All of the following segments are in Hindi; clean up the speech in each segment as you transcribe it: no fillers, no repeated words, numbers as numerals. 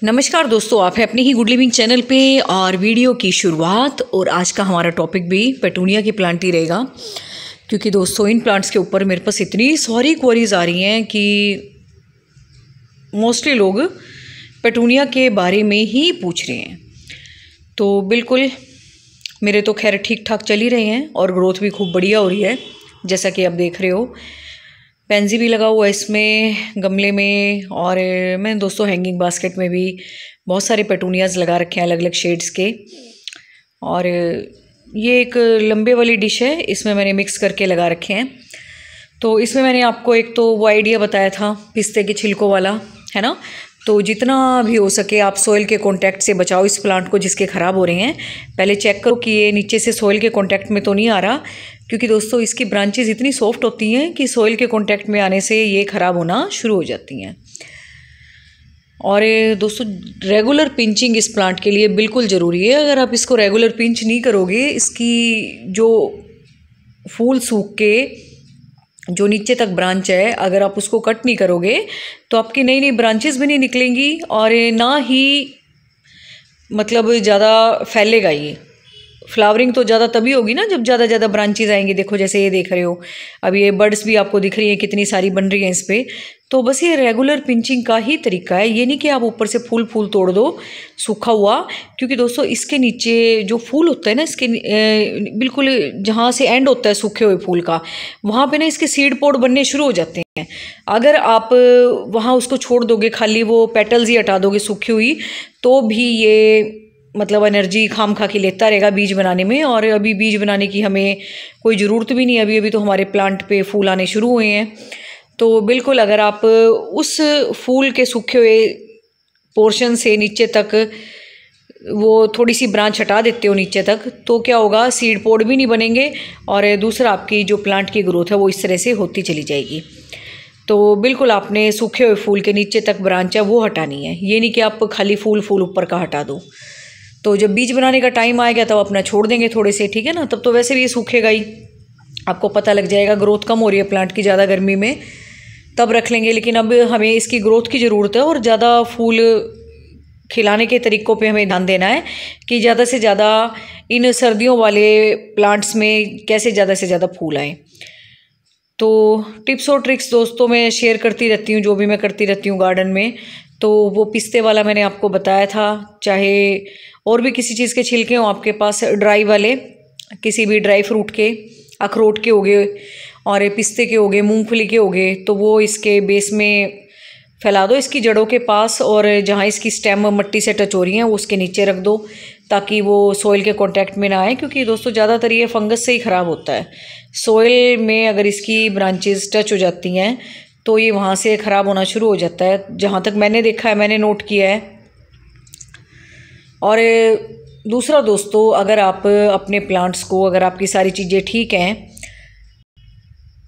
नमस्कार दोस्तों, आप हैं अपने ही गुड लिविंग चैनल पे और वीडियो की शुरुआत। और आज का हमारा टॉपिक भी पेटूनिया की प्लांट ही रहेगा, क्योंकि दोस्तों इन प्लांट्स के ऊपर मेरे पास इतनी सारी क्वेरीज आ रही हैं कि मोस्टली लोग पेटूनिया के बारे में ही पूछ रहे हैं। तो बिल्कुल मेरे तो खैर ठीक ठाक चल ही रहे हैं और ग्रोथ भी खूब बढ़िया हो रही है, जैसा कि आप देख रहे हो। पेंजी भी लगा हुआ है इसमें गमले में, और मैंने दोस्तों हैंगिंग बास्केट में भी बहुत सारे पेटूनियाज लगा रखे हैं अलग अलग शेड्स के। और ये एक लंबे वाली डिश है, इसमें मैंने मिक्स करके लगा रखे हैं। तो इसमें मैंने आपको एक तो वो आइडिया बताया था पिस्ते के छिलकों वाला, है ना। तो जितना भी हो सके आप सॉइल के कांटेक्ट से बचाओ इस प्लांट को जिसके ख़राब हो रहे हैं। पहले चेक करो कि ये नीचे से सॉइल के कांटेक्ट में तो नहीं आ रहा, क्योंकि दोस्तों इसकी ब्रांचेस इतनी सॉफ्ट होती हैं कि सॉइल के कांटेक्ट में आने से ये ख़राब होना शुरू हो जाती हैं। और दोस्तों रेगुलर पिंचिंग इस प्लांट के लिए बिल्कुल ज़रूरी है। अगर आप इसको रेगुलर पिंच नहीं करोगे, इसकी जो फूल सूख के जो नीचे तक ब्रांच है, अगर आप उसको कट नहीं करोगे तो आपकी नई नई ब्रांचेस भी नहीं निकलेंगी और ना ही मतलब ज़्यादा फैलेगा। ये फ्लावरिंग तो ज़्यादा तभी होगी ना जब ज़्यादा ब्रांचेस आएंगी। देखो जैसे ये देख रहे हो, अब ये बर्ड्स भी आपको दिख रही हैं कितनी सारी बन रही हैं इस पर। तो बस ये रेगुलर पिंचिंग का ही तरीका है, ये नहीं कि आप ऊपर से फूल तोड़ दो सूखा हुआ। क्योंकि दोस्तों इसके नीचे जो फूल होता है ना, इसके बिल्कुल जहाँ से एंड होता है सूखे हुए फूल का, वहाँ पे ना इसके सीड पोड बनने शुरू हो जाते हैं। अगर आप वहाँ उसको छोड़ दोगे, खाली वो पेटल्स ही हटा दोगे सूखी हुई, तो भी ये मतलब एनर्जी खाम खा के लेता रहेगा बीज बनाने में। और अभी बीज बनाने की हमें कोई ज़रूरत भी नहीं है, अभी तो हमारे प्लांट पे फूल आने शुरू हुए हैं। तो बिल्कुल अगर आप उस फूल के सूखे हुए पोर्शन से नीचे तक वो थोड़ी सी ब्रांच हटा देते हो नीचे तक, तो क्या होगा, सीड पोड भी नहीं बनेंगे और दूसरा आपकी जो प्लांट की ग्रोथ है वो इस तरह से होती चली जाएगी। तो बिल्कुल आपने सूखे हुए फूल के नीचे तक ब्रांच है वो हटानी है, ये नहीं कि आप खाली फूल ऊपर का हटा दो। तो जब बीज बनाने का टाइम आएगा तब अपना छोड़ देंगे थोड़े से, ठीक है ना। तब तो वैसे भी ये सूखेगा ही, आपको पता लग जाएगा ग्रोथ कम हो रही है प्लांट की ज़्यादा गर्मी में, तब रख लेंगे। लेकिन अब हमें इसकी ग्रोथ की ज़रूरत है और ज़्यादा फूल खिलाने के तरीक़ों पे हमें ध्यान देना है कि ज़्यादा से ज़्यादा इन सर्दियों वाले प्लांट्स में कैसे ज़्यादा से ज़्यादा फूल आए। तो टिप्स और ट्रिक्स दोस्तों मैं शेयर करती रहती हूँ, जो भी मैं करती रहती हूँ गार्डन में। तो वो पिस्ते वाला मैंने आपको बताया था, चाहे और भी किसी चीज़ के छिलके हों आपके पास, ड्राई वाले किसी भी ड्राई फ्रूट के, अखरोट के हो गए और पिस्ते के हो गए, मूंगफली के हो गए, तो वो इसके बेस में फैला दो इसकी जड़ों के पास, और जहाँ इसकी स्टेम मिट्टी से टच हो रही है उसके नीचे रख दो ताकि वो सॉइल के कांटेक्ट में ना आए। क्योंकि दोस्तों ज़्यादातर ये फंगस से ही ख़राब होता है। सॉइल में अगर इसकी ब्रांचेस टच हो जाती हैं तो ये वहाँ से ख़राब होना शुरू हो जाता है, जहाँ तक मैंने देखा है, मैंने नोट किया है। और दूसरा दोस्तों, अगर आप अपने प्लांट्स को, अगर आपकी सारी चीज़ें ठीक हैं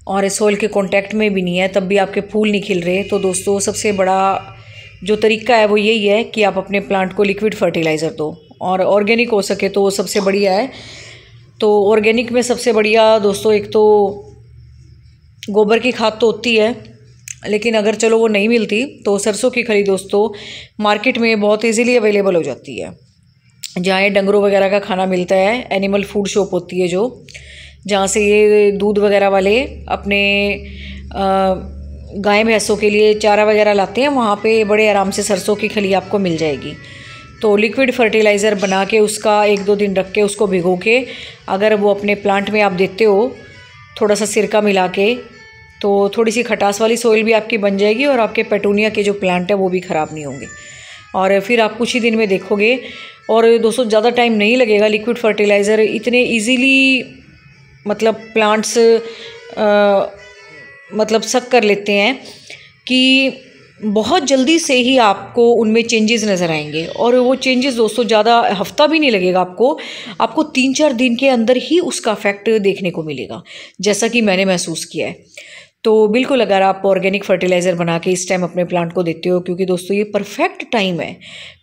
और सॉइल के कांटेक्ट में भी नहीं है तब भी आपके फूल नहीं खिल रहे, तो दोस्तों सबसे बड़ा जो तरीका है वो यही है कि आप अपने प्लांट को लिक्विड फर्टिलाइज़र दो, और ऑर्गेनिक हो सके तो सबसे बढ़िया है। तो ऑर्गेनिक में सबसे बढ़िया दोस्तों एक तो गोबर की खाद तो होती है, लेकिन अगर चलो वो नहीं मिलती तो सरसों की खली दोस्तों मार्केट में बहुत इजीली अवेलेबल हो जाती है। जहाँ डंगरों वगैरह का खाना मिलता है, एनिमल फूड शॉप होती है जो, जहाँ से ये दूध वगैरह वाले अपने गाय भैंसों के लिए चारा वगैरह लाते हैं, वहाँ पे बड़े आराम से सरसों की खली आपको मिल जाएगी। तो लिक्विड फर्टिलाइज़र बना के उसका 1-2 दिन रख के उसको भिगो के अगर वो अपने प्लांट में आप देते हो, थोड़ा सा सिरका मिला के, तो थोड़ी सी खटास वाली सॉइल भी आपकी बन जाएगी और आपके पेटूनिया के जो प्लांट है वो भी ख़राब नहीं होंगे। और फिर आप कुछ ही दिन में देखोगे। और दोस्तों ज़्यादा टाइम नहीं लगेगा, लिक्विड फर्टिलाइज़र इतने इजीली मतलब प्लांट्स मतलब सक कर लेते हैं कि बहुत जल्दी से ही आपको उनमें चेंजेस नज़र आएंगे। और वो चेंजेस दोस्तों ज़्यादा हफ्ता भी नहीं लगेगा, आपको 3-4 दिन के अंदर ही उसका इफेक्ट देखने को मिलेगा, जैसा कि मैंने महसूस किया है। तो बिल्कुल अगर आप ऑर्गेनिक फर्टिलाइज़र बना के इस टाइम अपने प्लांट को देते हो, क्योंकि दोस्तों ये परफेक्ट टाइम है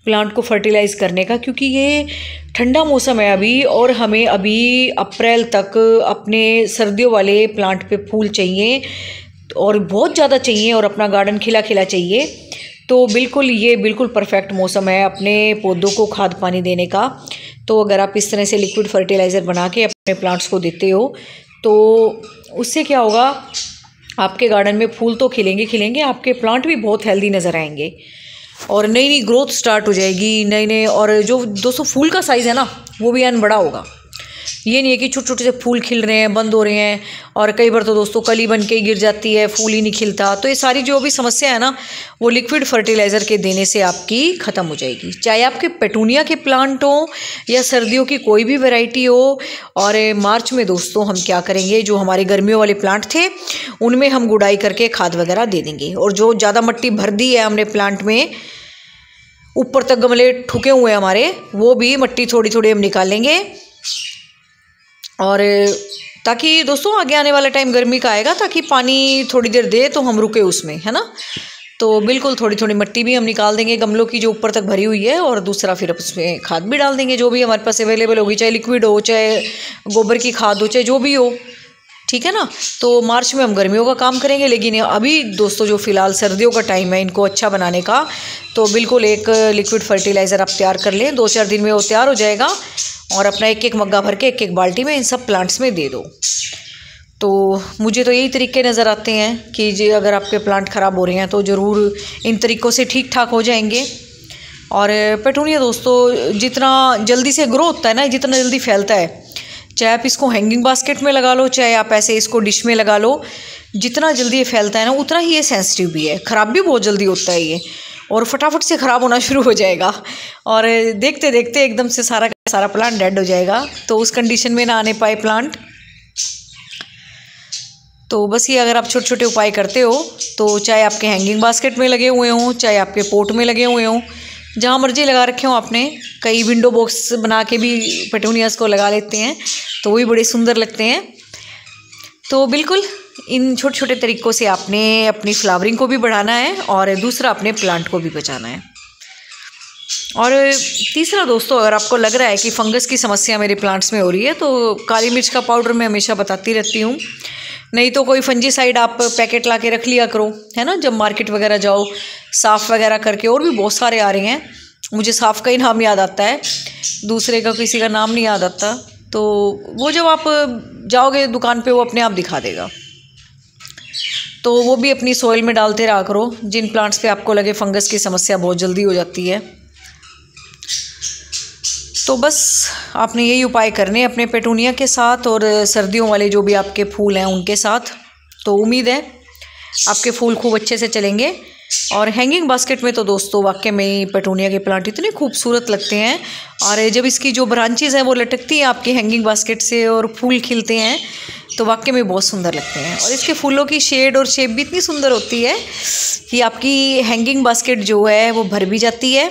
प्लांट को फर्टिलाइज़ करने का, क्योंकि ये ठंडा मौसम है अभी और हमें अभी अप्रैल तक अपने सर्दियों वाले प्लांट पे फूल चाहिए और बहुत ज़्यादा चाहिए और अपना गार्डन खिला खिला चाहिए। तो बिल्कुल ये बिल्कुल परफेक्ट मौसम है अपने पौधों को खाद पानी देने का। तो अगर आप इस तरह से लिक्विड फर्टिलाइज़र बना के अपने प्लांट्स को देते हो तो उससे क्या होगा, आपके गार्डन में फूल तो खिलेंगे, आपके प्लांट भी बहुत हेल्दी नज़र आएंगे और नई नई ग्रोथ स्टार्ट हो जाएगी, नए नए। और जो दोस्तों फूल का साइज़ है ना वो भी अन बड़ा होगा। ये नहीं है कि छोटे छोटे से फूल खिल रहे हैं, बंद हो रहे हैं, और कई बार तो दोस्तों कली बन के ही गिर जाती है, फूल ही नहीं खिलता। तो ये सारी जो भी समस्या है ना वो लिक्विड फर्टिलाइज़र के देने से आपकी ख़त्म हो जाएगी। चाहे आपके पेटूनिया के प्लांट हो या सर्दियों की कोई भी वैरायटी हो। और मार्च में दोस्तों हम क्या करेंगे, जो हमारे गर्मियों वाले प्लांट थे उनमें हम गुड़ाई करके खाद वगैरह दे देंगे। और जो ज़्यादा मिट्टी भर दी है हमने प्लांट में, ऊपर तक गमले ठुके हुए हैं हमारे, वो भी मिट्टी थोड़ी थोड़ी हम निकालेंगे। और ताकि दोस्तों आगे आने वाला टाइम गर्मी का आएगा, ताकि पानी थोड़ी देर दे तो हम रुके उसमें, है ना। तो बिल्कुल थोड़ी थोड़ी मिट्टी भी हम निकाल देंगे गमलों की जो ऊपर तक भरी हुई है, और दूसरा फिर उसमें खाद भी डाल देंगे जो भी हमारे पास अवेलेबल होगी, चाहे लिक्विड हो, चाहे गोबर की खाद हो, चाहे जो भी हो, ठीक है ना। तो मार्च में हम गर्मियों का काम करेंगे, लेकिन अभी दोस्तों जो फ़िलहाल सर्दियों का टाइम है इनको अच्छा बनाने का, तो बिल्कुल एक लिक्विड फर्टिलाइज़र आप तैयार कर लें। 2-4 दिन में वो तैयार हो जाएगा और अपना एक एक मग्गा भर के एक एक बाल्टी में इन सब प्लांट्स में दे दो। तो मुझे तो यही तरीके नज़र आते हैं कि जी अगर आपके प्लांट ख़राब हो रहे हैं तो ज़रूर इन तरीक़ों से ठीक ठाक हो जाएंगे। और पेटूनिया दोस्तों जितना जल्दी से ग्रो होता है ना, जितना जल्दी फैलता है, चाहे आप इसको हैंगिंग बास्केट में लगा लो, चाहे आप ऐसे इसको डिश में लगा लो, जितना जल्दी ये फैलता है ना उतना ही ये सेंसिटिव भी है। ख़राब भी बहुत जल्दी होता है ये, और फटाफट से ख़राब होना शुरू हो जाएगा, और देखते देखते एकदम से सारा का सारा प्लांट डेड हो जाएगा। तो उस कंडीशन में ना आने पाए प्लांट। तो बस ये अगर आप छोटे छोटे उपाय करते हो, तो चाहे आपके हैंगिंग बास्केट में लगे हुए हों, चाहे आपके पोट में लगे हुए हों, जहाँ मर्जी लगा रखे हों आपने, कई विंडो बॉक्स बना के भी पेटूनियाज़ को लगा लेते हैं तो वो भी बड़े सुंदर लगते हैं। तो बिल्कुल इन छोटे छोटे तरीक़ों से आपने अपनी फ्लावरिंग को भी बढ़ाना है और दूसरा अपने प्लांट को भी बचाना है। और तीसरा दोस्तों, अगर आपको लग रहा है कि फंगस की समस्या मेरे प्लांट्स में हो रही है, तो काली मिर्च का पाउडर मैं हमेशा बताती रहती हूँ। नहीं तो कोई फंजीसाइड आप पैकेट ला के रख लिया करो, है ना, जब मार्केट वगैरह जाओ, साफ़ वगैरह करके। और भी बहुत सारे आ रहे हैं, मुझे साफ़ का ही नाम याद आता है, दूसरे का किसी का नाम नहीं याद आता। तो वो जब आप जाओगे दुकान पे वो अपने आप दिखा देगा, तो वो भी अपनी सॉइल में डालते रहा करो जिन प्लांट्स पे आपको लगे फंगस की समस्या बहुत जल्दी हो जाती है। तो बस आपने यही उपाय करने अपने पेटूनिया के साथ और सर्दियों वाले जो भी आपके फूल हैं उनके साथ। तो उम्मीद है आपके फूल खूब अच्छे से चलेंगे। और हैंगिंग बास्केट में तो दोस्तों वाकई में पेटूनिया के प्लांट इतने खूबसूरत लगते हैं, और जब इसकी जो ब्रांचेज़ हैं वो लटकती हैं आपकी हैंगिंग बास्केट से और फूल खिलते हैं तो वाकई में बहुत सुंदर लगते हैं। और इसके फूलों की शेड और शेप भी इतनी सुंदर होती है कि आपकी हैंगिंग बास्केट जो है वो भर भी जाती है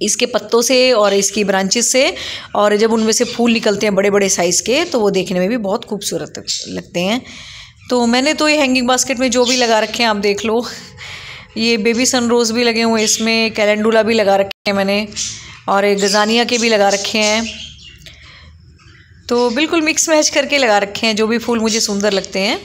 इसके पत्तों से और इसकी ब्रांचेस से। और जब उनमें से फूल निकलते हैं बड़े बड़े साइज़ के, तो वो देखने में भी बहुत खूबसूरत लगते हैं। तो मैंने तो ये हैंगिंग बास्केट में जो भी लगा रखे हैं आप देख लो, ये बेबी सनरोज़ भी लगे हुए हैं, इसमें कैलेंडुला भी लगा रखे हैं मैंने, और गजानिया के भी लगा रखे हैं। तो बिल्कुल मिक्स मैच करके लगा रखे हैं जो भी फूल मुझे सुंदर लगते हैं।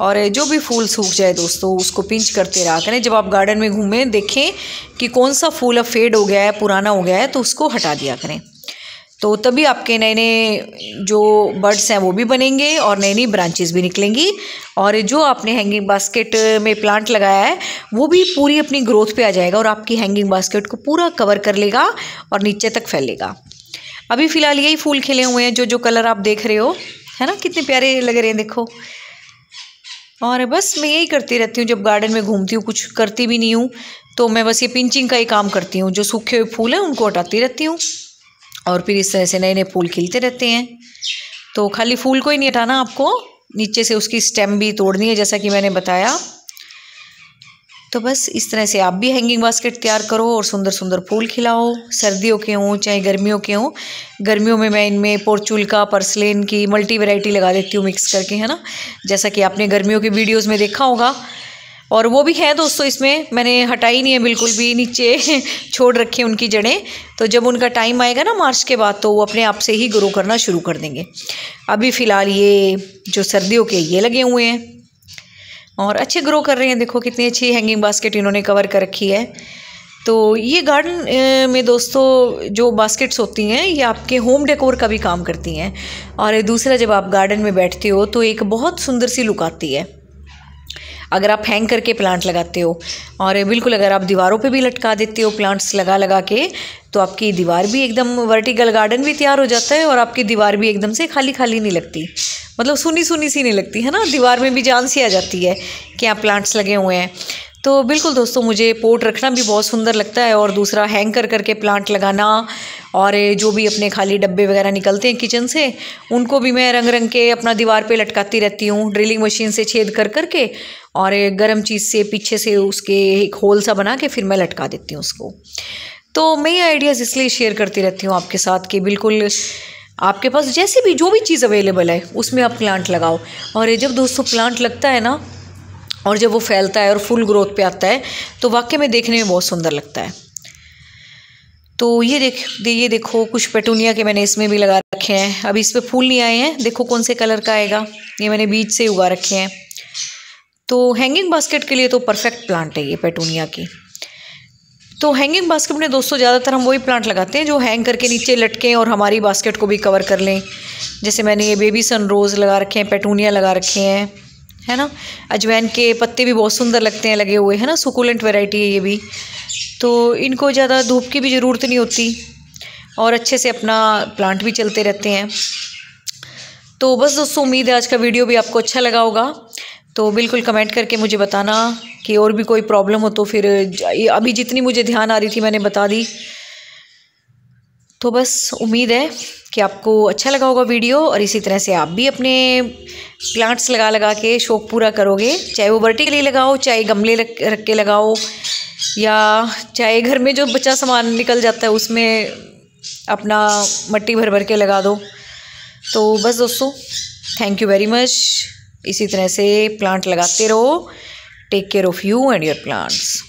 और जो भी फूल सूख जाए दोस्तों उसको पिंच करते रहा करें। जब आप गार्डन में घूमें देखें कि कौन सा फूल अब फेड हो गया है, पुराना हो गया है, तो उसको हटा दिया करें। तो तभी आपके नए नए जो बर्ड्स हैं वो भी बनेंगे और नई नई ब्रांचेस भी निकलेंगी। और जो आपने हैंगिंग बास्केट में प्लांट लगाया है वो भी पूरी अपनी ग्रोथ पे आ जाएगा और आपकी हैंगिंग बास्केट को पूरा कवर कर लेगा और नीचे तक फैलेगा। अभी फ़िलहाल यही फूल खिले हुए हैं, जो कलर आप देख रहे हो, है ना, कितने प्यारे लग रहे हैं देखो। और बस मैं यही करती रहती हूँ जब गार्डन में घूमती हूँ, कुछ करती भी नहीं हूँ तो मैं बस ये पिंचिंग का ही काम करती हूँ। जो सूखे हुए फूल हैं उनको हटाती रहती हूँ और फिर इस तरह से नए नए फूल खिलते रहते हैं। तो खाली फूल को ही नहीं हटाना, आपको नीचे से उसकी स्टेम भी तोड़नी है जैसा कि मैंने बताया। तो बस इस तरह से आप भी हैंगिंग बास्केट तैयार करो और सुंदर सुंदर फूल खिलाओ, सर्दियों के हों चाहे गर्मियों के हों। गर्मियों में मैं इनमें पोर्चुल्का, पर्सलेन की मल्टी वैरायटी लगा देती हूँ मिक्स करके, है ना, जैसा कि आपने गर्मियों की वीडियोस में देखा होगा। और वो भी है दोस्तों, इसमें मैंने हटाई नहीं है बिल्कुल भी, नीचे छोड़ रखी उनकी जड़ें। तो जब उनका टाइम आएगा ना मार्च के बाद, तो वो अपने आप से ही ग्रो करना शुरू कर देंगे। अभी फ़िलहाल ये जो सर्दियों के ये लगे हुए हैं और अच्छे ग्रो कर रहे हैं। देखो कितनी अच्छी हैंगिंग बास्केट इन्होंने कवर कर रखी है। तो ये गार्डन में दोस्तों जो बास्केट्स होती हैं ये आपके होम डेकोर का भी काम करती हैं। और दूसरा, जब आप गार्डन में बैठते हो तो एक बहुत सुंदर सी लुक आती है अगर आप हैंग करके प्लांट लगाते हो। और बिल्कुल अगर आप दीवारों पे भी लटका देते हो प्लांट्स लगा लगा के, तो आपकी दीवार भी एकदम वर्टिकल गार्डन भी तैयार हो जाता है और आपकी दीवार भी एकदम से खाली खाली नहीं लगती, मतलब सुनी सुनी सी नहीं लगती है ना। दीवार में भी जान सी आ जाती है कि यहाँ प्लांट्स लगे हुए हैं। तो बिल्कुल दोस्तों, मुझे पोट रखना भी बहुत सुंदर लगता है। और दूसरा, हैंग कर करके प्लांट लगाना, और जो भी अपने खाली डब्बे वगैरह निकलते हैं किचन से, उनको भी मैं रंग रंग के अपना दीवार पे लटकाती रहती हूँ ड्रिलिंग मशीन से छेद कर करके, और गर्म चीज़ से पीछे से उसके एक होल सा बना के फिर मैं लटका देती हूँ उसको। तो मैं ये आइडियाज़ इसलिए शेयर करती रहती हूँ आपके साथ कि बिल्कुल आपके पास जैसे भी जो भी चीज़ अवेलेबल है उसमें आप प्लांट लगाओ। और ये जब दोस्तों प्लांट लगता है ना, और जब वो फैलता है और फुल ग्रोथ पे आता है, तो वाकई में देखने में बहुत सुंदर लगता है। तो ये देखो कुछ पेटूनिया के मैंने इसमें भी लगा रखे हैं। अभी इस पर फूल नहीं आए हैं, देखो कौन से कलर का आएगा। ये मैंने बीज से उगा रखे हैं। तो हैंगिंग बास्केट के लिए तो परफेक्ट प्लांट है ये पेटूनिया की। तो हैंगिंग बास्केट में दोस्तों ज़्यादातर हम वही प्लांट लगाते हैं जो हैंग करके नीचे लटकें और हमारी बास्केट को भी कवर कर लें। जैसे मैंने ये बेबी सन रोज़ लगा रखे हैं, पेटूनिया लगा रखे हैं, है ना। अजवाइन के पत्ते भी बहुत सुंदर लगते हैं लगे हुए, है ना। सुकुलेंट वैरायटी है ये भी। तो इनको ज़्यादा धूप की भी ज़रूरत नहीं होती और अच्छे से अपना प्लांट भी चलते रहते हैं। तो बस दोस्तों, उम्मीद है आज का वीडियो भी आपको अच्छा लगा होगा। तो बिल्कुल कमेंट करके मुझे बताना कि और भी कोई प्रॉब्लम हो तो फिर अभी जितनी मुझे ध्यान आ रही थी मैंने बता दी। तो बस उम्मीद है कि आपको अच्छा लगा होगा वीडियो, और इसी तरह से आप भी अपने प्लांट्स लगा लगा के शौक़ पूरा करोगे। चाहे वो वर्टिकली लगाओ, चाहे गमले रख के लगाओ, या चाहे घर में जो बचा सामान निकल जाता है उसमें अपना मट्टी भर भर के लगा दो। तो बस दोस्तों, थैंक यू वेरी मच। इसी तरह से प्लांट लगाते रहो। Take care of you and your plants.